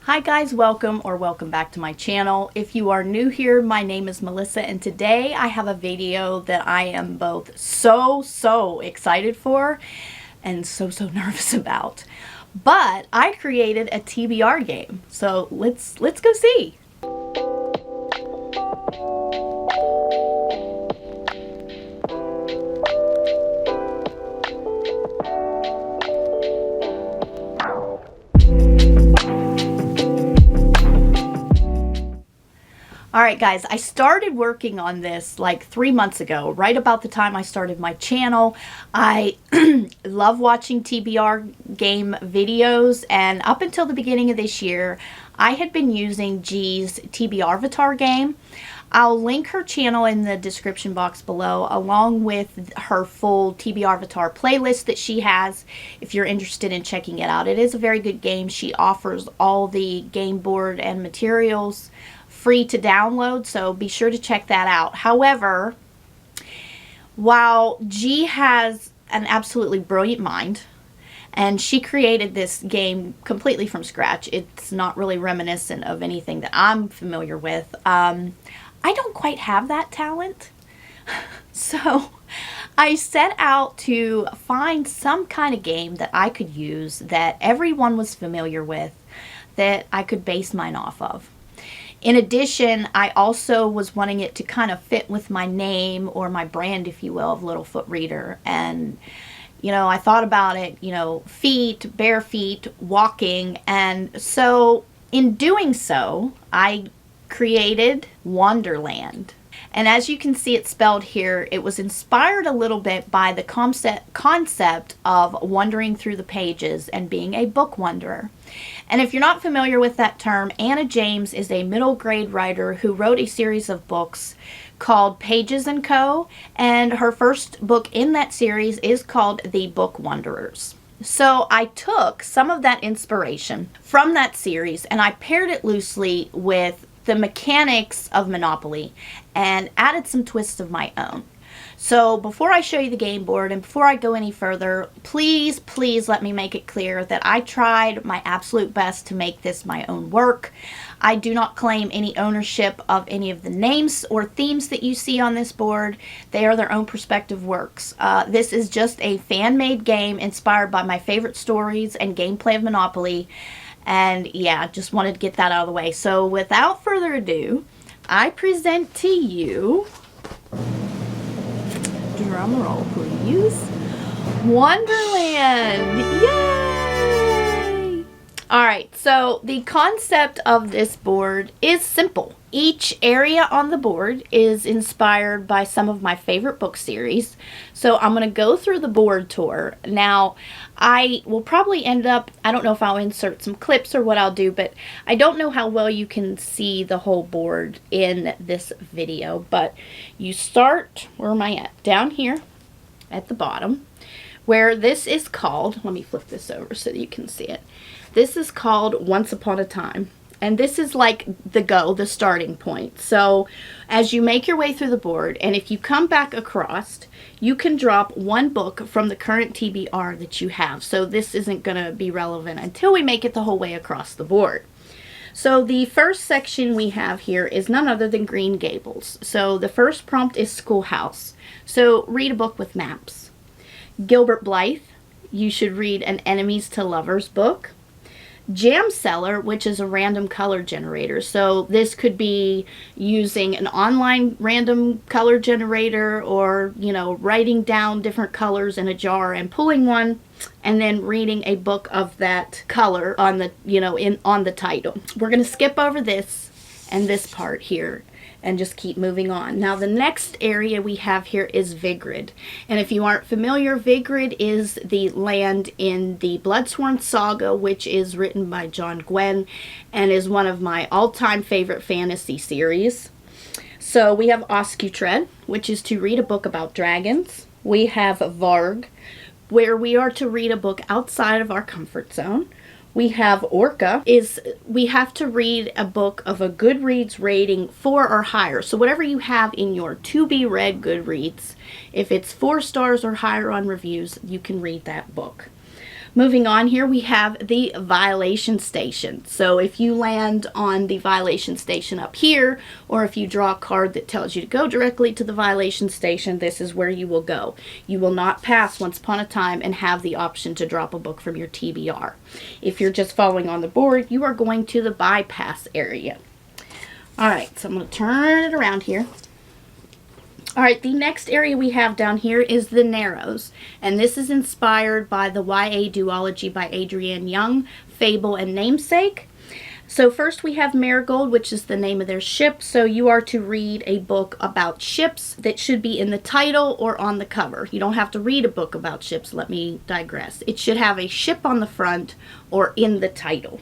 Hi guys, welcome back to my channel. If you are new here, my name is Melissa and today I have a video that I am both so excited for and so nervous about. But I created a TBR game, so let's go see. Alright guys, I started working on this like 3 months ago, right about the time I started my channel. I love watching TBR Game videos, and up until the beginning of this year, I had been using G's TBR Game. I'll link her channel in the description box below, along with her full TBR playlist that she has, if you're interested in checking it out. It is a very good game. She offers all the game board and materials free to download, so be sure to check that out. However, while G has an absolutely brilliant mind, and she created this game completely from scratch, it's not really reminiscent of anything that I'm familiar with. I don't quite have that talent. So I set out to find some kind of game that I could use that everyone was familiar with, that I could base mine off of. In addition, I also was wanting it to kind of fit with my name, or my brand, if you will, of Littlefoot Reader. And, you know, I thought about it, you know, feet, bare feet, walking. And so in doing so, I created Wonderland. And as you can see it spelled here, it was inspired a little bit by the concept of wandering through the pages and being a book wanderer. And if you're not familiar with that term, Anna James is a middle grade writer who wrote a series of books called Pages & Co. And her first book in that series is called The Book Wanderers. So I took some of that inspiration from that series and I paired it loosely with the mechanics of Monopoly and added some twists of my own. So before I show you the game board and before I go any further, please let me make it clear that I tried my absolute best to make this my own work. I do not claim any ownership of any of the names or themes that you see on this board. They are their own perspective works. This is just a fan-made game inspired by my favorite stories and gameplay of Monopoly. And yeah, just wanted to get that out of the way. So without further ado, I present to you, drum roll please, Wonderland! Yay! Alright, so the concept of this board is simple. Each area on the board is inspired by some of my favorite book series. So I'm going to go through the board tour. Now, I will probably end up, I don't know if I'll insert some clips or what I'll do, but I don't know how well you can see the whole board in this video. But you start, where am I at? Down here at the bottom, where this is called, let me flip this over so that you can see it. This is called Once Upon a Time. And this is like the starting point. So as you make your way through the board, and if you come back across, you can drop one book from the current TBR that you have. So this isn't going to be relevant until we make it the whole way across the board. So the first section we have here is none other than Green Gables. So the first prompt is Schoolhouse. So read a book with maps. Gilbert Blythe, you should read an Enemies to Lovers book. Jam Seller, which is a random color generator. So this could be using an online random color generator, or, you know, writing down different colors in a jar and pulling one and then reading a book of that color on the, you know, on the title. We're going to skip over this and this part here and just keep moving on. Now the next area we have here is Vigrid. And if you aren't familiar, Vigrid is the land in the Bloodsworn Saga, which is written by John Gwynne and is one of my all-time favorite fantasy series. So we have Oscutred, which is to read a book about dragons. We have Varg, where we are to read a book outside of our comfort zone. We have Orca, we have to read a book of a Goodreads rating 4 or higher. So whatever you have in your to-be-read Goodreads, if it's 4 stars or higher on reviews, you can read that book. Moving on here, we have the violation station. So if you land on the violation station up here, or if you draw a card that tells you to go directly to the violation station, this is where you will go. You will not pass Once Upon a Time and have the option to drop a book from your TBR. If you're just following on the board, you are going to the bypass area. All right, so I'm going to turn it around here. All right, the next area we have down here is the Narrows, and this is inspired by the YA duology by Adrienne Young, Fable and Namesake. So first we have Marigold, which is the name of their ship. So you are to read a book about ships that should be in the title or on the cover. You don't have to read a book about ships, let me digress. It should have a ship on the front or in the title.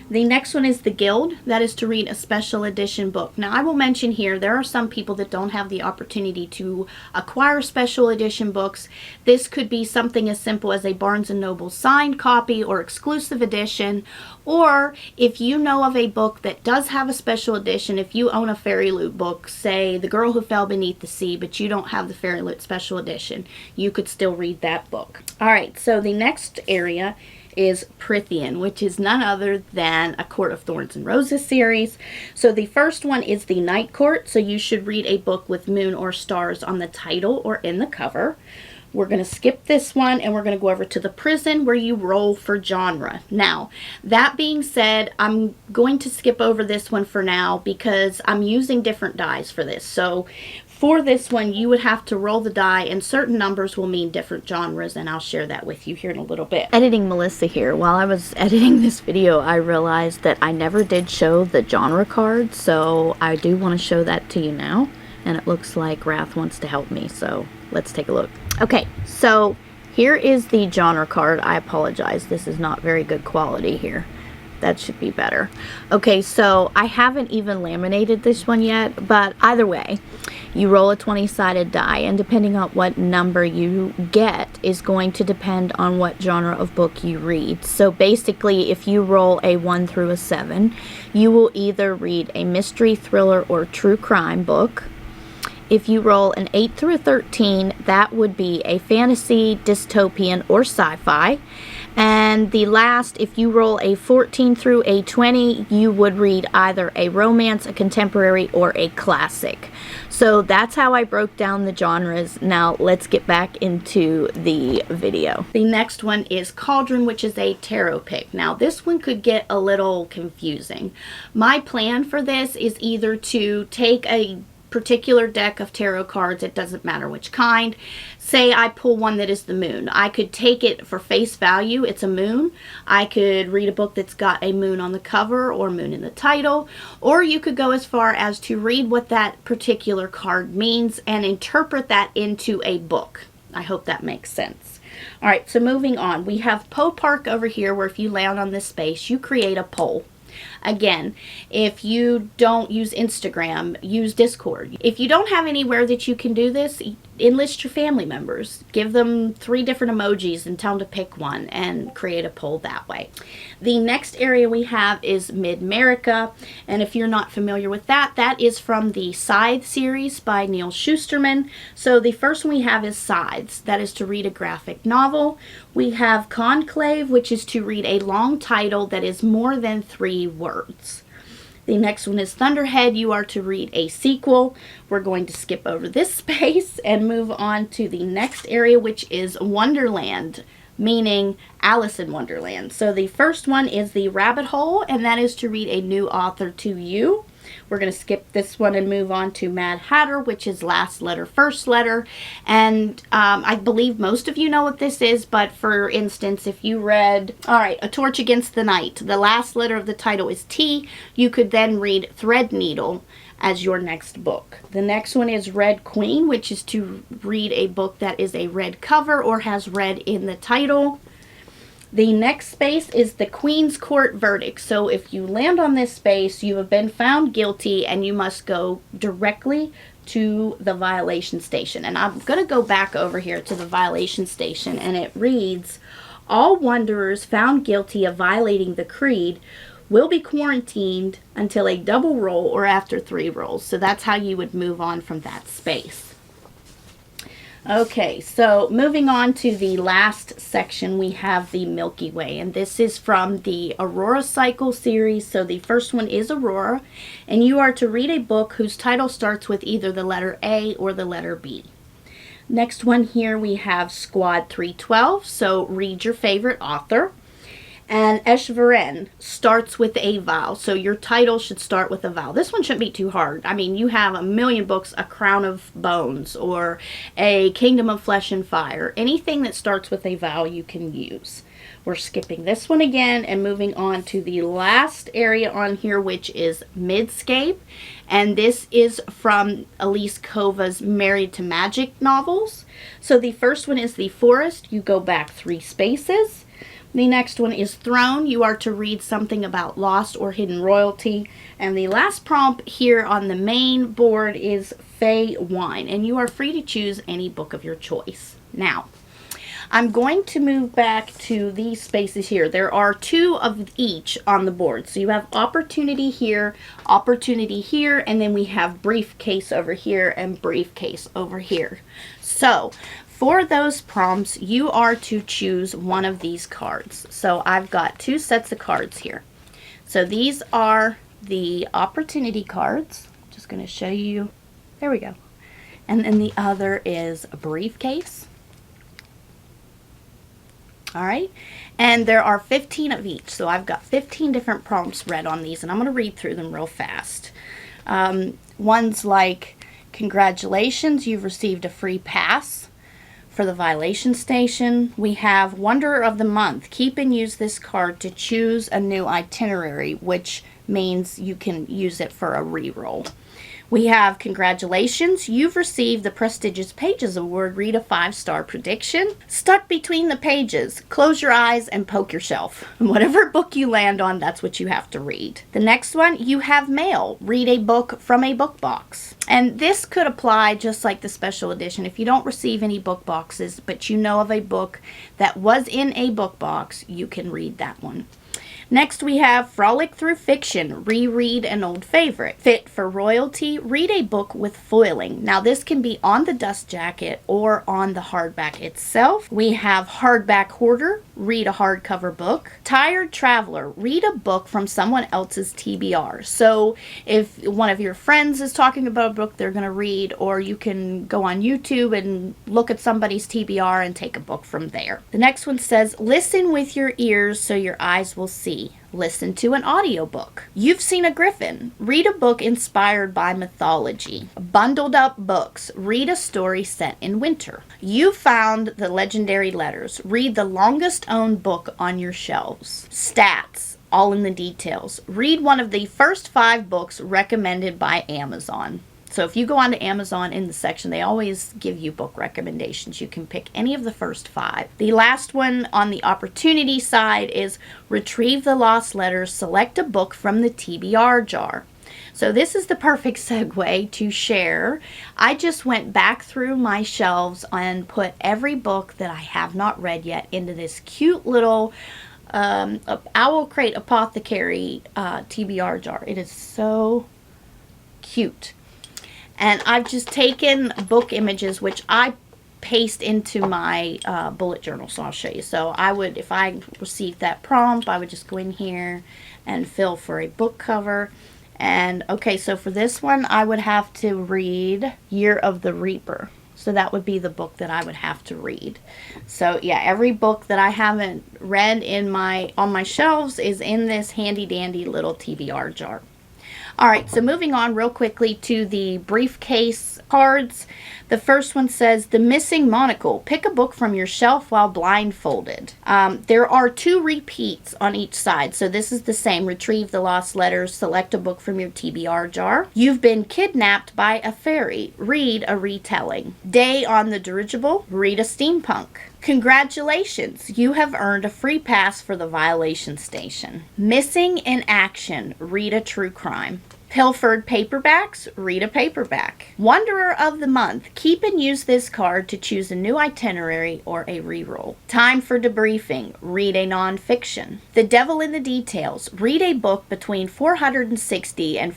The next one is the Guild. That is to read a special edition book. Now I will mention here, there are some people that don't have the opportunity to acquire special edition books. This could be something as simple as a Barnes & Noble signed copy or exclusive edition. Or if you know of a book that does have a special edition, if you own a Fairy Loot book, say The Girl Who Fell Beneath the Sea, but you don't have the Fairy Loot special edition, you could still read that book. Alright, so the next area is Prythian, which is none other than a Court of Thorns and Roses series. So the first one is the Night Court, so you should read a book with moon or stars on the title or in the cover. We're going to skip this one and we're going to go over to the Prison, where you roll for genre. Now, that being said, I'm going to skip over this one for now because I'm using different dies for this. So for this one, you would have to roll the die, and certain numbers will mean different genres, and I'll share that with you here in a little bit. Editing Melissa here. While I was editing this video, I realized that I never did show the genre card, so I do want to show that to you now, and it looks like Wrath wants to help me, so let's take a look. Okay, so here is the genre card. I apologize, this is not very good quality here. That should be better. Okay, so I haven't even laminated this one yet, but either way, you roll a 20-sided die, and depending on what number you get is going to depend on what genre of book you read. So basically, if you roll a 1 through a 7, you will either read a mystery, thriller, or true crime book. If you roll an 8 through a 13, that would be a fantasy, dystopian, or sci-fi. And the last, if you roll a 14 through a 20, you would read either a romance, a contemporary, or a classic. So that's how I broke down the genres. Now let's get back into the video. The next one is Cauldron, which is a tarot pick. Now this one could get a little confusing. My plan for this is either to take a particular deck of tarot cards, it doesn't matter which kind. Say I pull one that is the moon. I could take it for face value, it's a moon. I could read a book that's got a moon on the cover or moon in the title, or you could go as far as to read what that particular card means and interpret that into a book. I hope that makes sense. Alright, so moving on, we have Poe Park over here, where if you land on this space, you create a poll. Again, if you don't use Instagram, use Discord. If you don't have anywhere that you can do this, enlist your family members. Give them 3 different emojis and tell them to pick one and create a poll that way. The next area we have is Mid-America, and if you're not familiar with that, that is from the Scythe series by Neil Shusterman. So the first one we have is Scythes. That is to read a graphic novel. We have Conclave, which is to read a long title that is more than 3 words. The next one is Thunderhead. You are to read a sequel. We're going to skip over this space and move on to the next area, which is Wonderland, meaning Alice in Wonderland. So the first one is the Rabbit Hole, and that is to read a new author to you. We're going to skip this one and move on to Mad Hatter, which is last letter, first letter. And I believe most of you know what this is, but for instance, if you read, alright, A Torch Against the Night, the last letter of the title is T, you could then read Threadneedle as your next book. The next one is Red Queen, which is to read a book that is a red cover or has red in the title. The next space is the Queen's Court Verdict. So if you land on this space, you have been found guilty and you must go directly to the violation station. And I'm going to go back over here to the violation station, and it reads, all wanderers found guilty of violating the creed will be quarantined until a double roll or after 3 rolls. So that's how you would move on from that space. Okay, so moving on to the last section, we have the Milky Way, and this is from the Aurora Cycle series. So the first one is Aurora, and you are to read a book whose title starts with either the letter A or the letter B. Next one here we have Squad 312, so read your favorite author. And Eshvaren starts with a vowel, so your title should start with a vowel. This one shouldn't be too hard. I mean, you have a million books, A Crown of Bones, or A Kingdom of Flesh and Fire. Anything that starts with a vowel you can use. We're skipping this one again and moving on to the last area on here, which is Midscape. And this is from Elise Kova's Married to Magic novels. So the first one is The Forest. You go back 3 spaces. The next one is Throne. You are to read something about lost or hidden royalty. And the last prompt here on the main board is Fey Wine. And you are free to choose any book of your choice. Now, I'm going to move back to these spaces here. There are 2 of each on the board. So you have opportunity here, and then we have briefcase over here and briefcase over here. So for those prompts, you are to choose one of these cards. So I've got 2 sets of cards here. So these are the opportunity cards. I'm just going to show you. There we go. And then the other is a briefcase. All right. And there are 15 of each. So I've got 15 different prompts read on these, and I'm going to read through them real fast. One's like, congratulations, you've received a free pass for the Violation Station. We have Wanderer of the Month. Keep and use this card to choose a new itinerary, which means you can use it for a reroll. We have congratulations, you've received the prestigious Pages Award. Read a 5-star prediction. Stuck between the pages. Close your eyes and poke yourself. And whatever book you land on, that's what you have to read. The next one, you have mail. Read a book from a book box. And this could apply just like the special edition. If you don't receive any book boxes, but you know of a book that was in a book box, you can read that one. Next we have Frolic Through Fiction, reread an old favorite. Fit for Royalty, read a book with foiling. Now this can be on the dust jacket or on the hardback itself. We have Hardback Hoarder, read a hardcover book. Tired Traveler, read a book from someone else's TBR. So if one of your friends is talking about a book they're going to read, or you can go on YouTube and look at somebody's TBR and take a book from there. The next one says, listen with your ears so your eyes will see. Listen to an audiobook. You've seen a griffin. Read a book inspired by mythology. Bundled up books. Read a story set in winter. You found the legendary letters. Read the longest owned book on your shelves. Stats. All in the details. Read one of the first 5 books recommended by Amazon. So if you go onto Amazon in the section, they always give you book recommendations. You can pick any of the first 5. The last one on the opportunity side is retrieve the lost letters, select a book from the TBR jar. So this is the perfect segue to share. I just went back through my shelves and put every book that I have not read yet into this cute little Owl Crate Apothecary TBR jar. It is so cute. And I've just taken book images, which I paste into my bullet journal. So I'll show you. So I would, if I received that prompt, I would just go in here and fill for a book cover. And okay, so for this one, I would have to read Year of the Reaper. So that would be the book that I would have to read. So yeah, every book that I haven't read on my shelves is in this handy dandy little TBR jar. All right, so moving on real quickly to the briefcase cards. The first one says, The Missing Monocle. Pick a book from your shelf while blindfolded. There are 2 repeats on each side. So this is the same. Retrieve the lost letters. Select a book from your TBR jar. You've been kidnapped by a fairy. Read a retelling. Day on the Dirigible. Read a steampunk. Congratulations, you have earned a free pass for the Violation Station. Missing in Action, read a true crime. Pilfered paperbacks, read a paperback. Wanderer of the Month, keep and use this card to choose a new itinerary or a reroll. Time for debriefing, read a nonfiction. The Devil in the Details, read a book between 460 and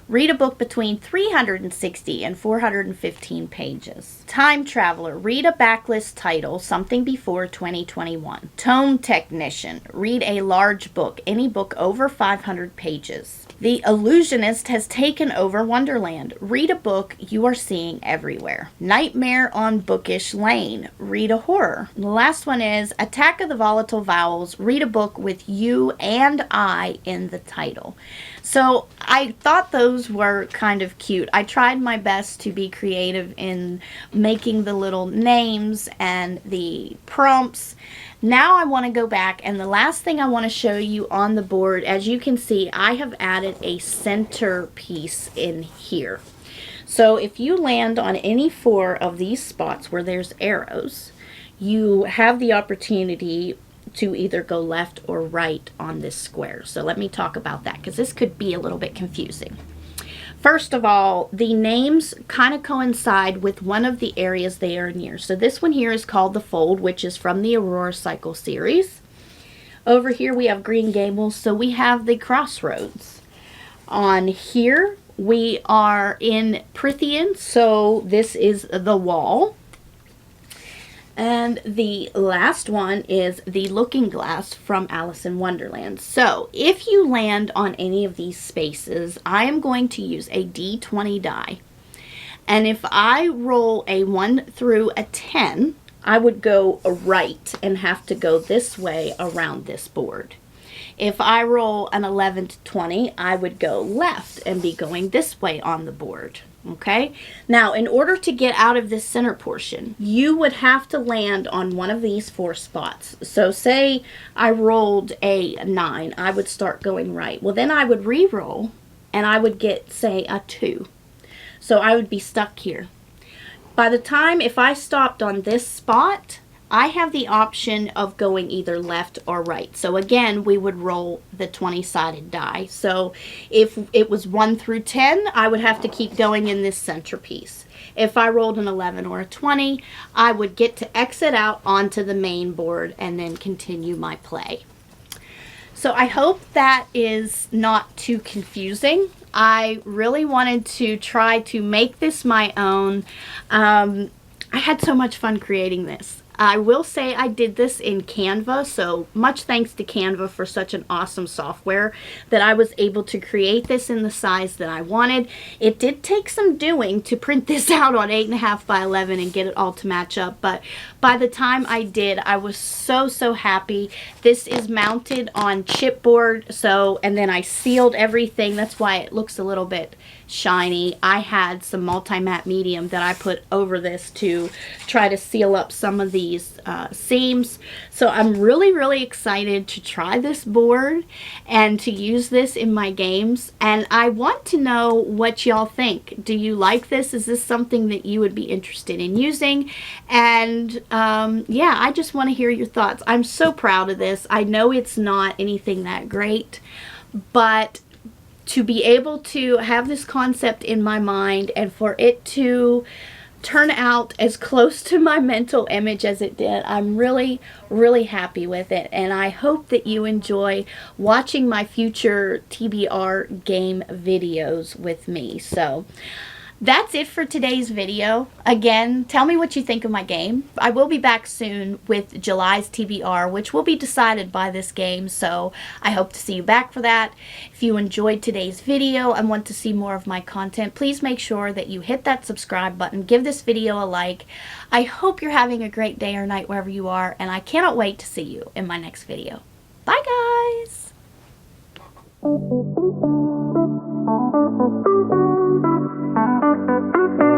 Read a book between 360 and 415 pages. Time Traveler. Read a backlist title, something before 2021. Tone Technician. Read a large book, any book over 500 pages. The Illusionist has taken over Wonderland. Read a book you are seeing everywhere. Nightmare on Bookish Lane. Read a horror. And the last one is Attack of the Volatile Vowels. Read a book with you and I in the title. So I thought those were kind of cute. I tried my best to be creative in making the little names and the prompts. Now I want to go back, and the last thing I want to show you on the board, as you can see, I have added a center piece in here. So if you land on any 4 of these spots where there's arrows, you have the opportunity to either go left or right on this square. So let me talk about that, because this could be a little bit confusing. First of all, the names kind of coincide with one of the areas they are near. So this one here is called The Fold, which is from the Aurora Cycle series. Over here we have Green Gables, so we have the Crossroads. On here we are in Prithian, so this is The Wall. And the last one is The Looking Glass from Alice in Wonderland. So if you land on any of these spaces, I am going to use a D20 die. And if I roll a 1 through a 10, I would go right and have to go this way around this board. If I roll an 11 to 20, I would go left and be going this way on the board. Okay, now in order to get out of this center portion, you would have to land on one of these 4 spots. So say I rolled a 9, I would start going right. Well, then I would re-roll and I would get, say, a 2. So I would be stuck here. By the time, if I stopped on this spot, I have the option of going either left or right. So again, we would roll the 20-sided die. So if it was 1 through 10, I would have to keep going in this centerpiece. If I rolled an 11 or a 20, I would get to exit out onto the main board and then continue my play. So I hope that is not too confusing. I really wanted to try to make this my own. I had so much fun creating this. I will say I did this in Canva, so much thanks to Canva for such an awesome software that I was able to create this in the size that I wanted. It did take some doing to print this out on 8.5 by 11 and get it all to match up, but by the time I did, I was so happy. This is mounted on chipboard, so, and then I sealed everything. That's why it looks a little bit shiny. I had some multi-matte medium that I put over this to try to seal up some of these seams. So I'm really excited to try this board and to use this in my games, and I want to know what y'all think. Do you like this? Is this something that you would be interested in using? And yeah, I just want to hear your thoughts. I'm so proud of this. I know it's not anything that great, but to be able to have this concept in my mind and for it to turn out as close to my mental image as it did, I'm really happy with it, and I hope that you enjoy watching my future TBR game videos with me. So that's it for today's video. Again, tell me what you think of my game. I will be back soon with July's TBR, which will be decided by this game, so I hope to see you back for that. If you enjoyed today's video and want to see more of my content, please make sure that you hit that subscribe button, give this video a like. I hope you're having a great day or night wherever you are, and I cannot wait to see you in my next video. Bye, guys! Thank you.